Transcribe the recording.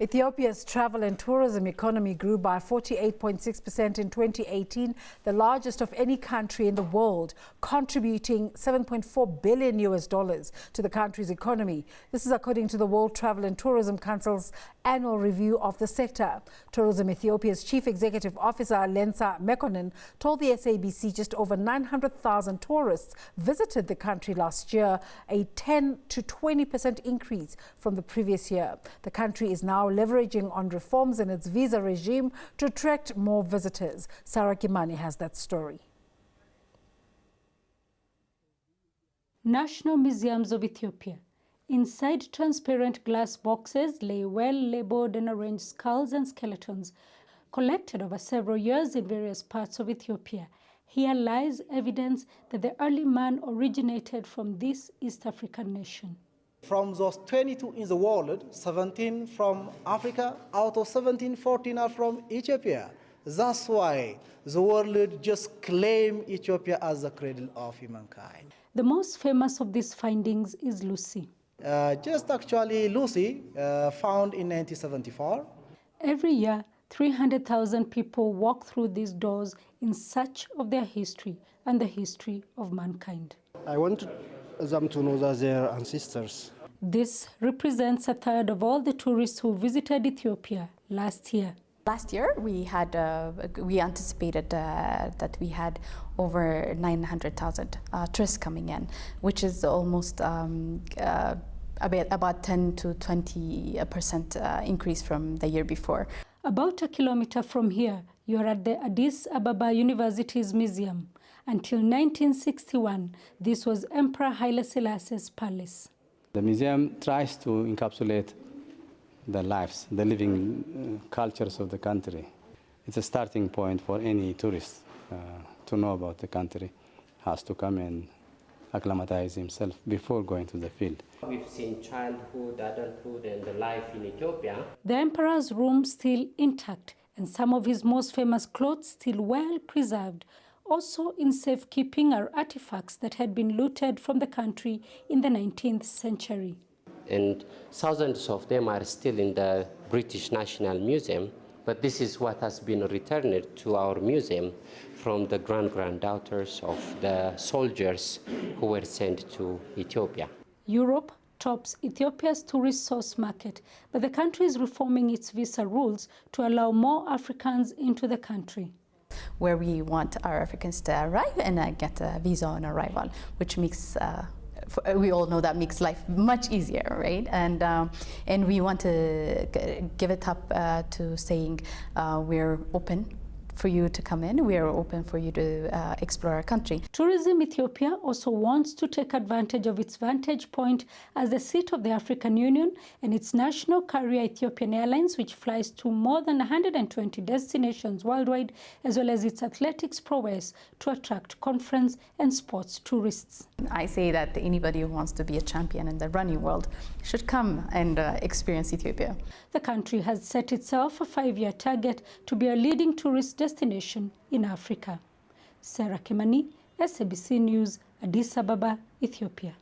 Ethiopia's travel and tourism economy grew by 48.6% in 2018, the largest of any country in the world, contributing $7.4 billion to the country's economy. This is according to the World Travel and Tourism Council's annual review of the sector. Tourism Ethiopia's Chief Executive Officer Lensa Mekonnen told the SABC just over 900,000 tourists visited the country last year, a 10 to 20% increase from the previous year. The country is now leveraging on reforms in its visa regime to attract more visitors. Kimani has that story. National Museums of Ethiopia. Inside transparent glass boxes lay well-labeled and arranged skulls and skeletons, collected over several years in various parts of Ethiopia. Here lies evidence that the early man originated from this East African nation. From those 22 in the world, 17 from Africa, out of 17, 14 are from Ethiopia. That's why the world just claimed Ethiopia as the cradle of humankind. The most famous of these findings is Lucy. Actually Lucy, found in 1974. Every year, 300,000 people walk through these doors in search of their history and the history of mankind. I want them to know that they are ancestors. This represents a third of all the tourists who visited Ethiopia last year. Last year, we anticipated that we had over 900,000 tourists coming in, which is almost about 10 to 20% increase from the year before. About a kilometer from here, you are at the Addis Ababa University's museum. Until 1961, this was Emperor Haile Selassie's palace. The museum tries to encapsulate the lives, the living cultures of the country. It's a starting point for any tourist to know about the country. Has to come and acclimatize himself before going to the field. We've seen childhood, adulthood, and the life in Ethiopia. The emperor's room still intact, and some of his most famous clothes still well preserved. Also in safekeeping are artifacts that had been looted from the country in the 19th century. And thousands of them are still in the British National Museum, but this is what has been returned to our museum from the grand-granddaughters of the soldiers who were sent to Ethiopia. Europe tops Ethiopia's tourist source market, but the country is reforming its visa rules to allow more Africans into the country. Where we want our Africans to arrive and get a visa on arrival, which makes we all know that makes life much easier, right? And we want to give it up to saying we're open for you to come in. We are open for you to explore our country. Tourism Ethiopia also wants to take advantage of its vantage point as the seat of the African Union and its national carrier Ethiopian Airlines, which flies to more than 120 destinations worldwide, as well as its athletics prowess to attract conference and sports tourists. I say that anybody who wants to be a champion in the running world should come and experience Ethiopia. The country has set itself a 5-year target to be a leading tourist destination in Africa. Kimani, SABC News, Addis Ababa, Ethiopia.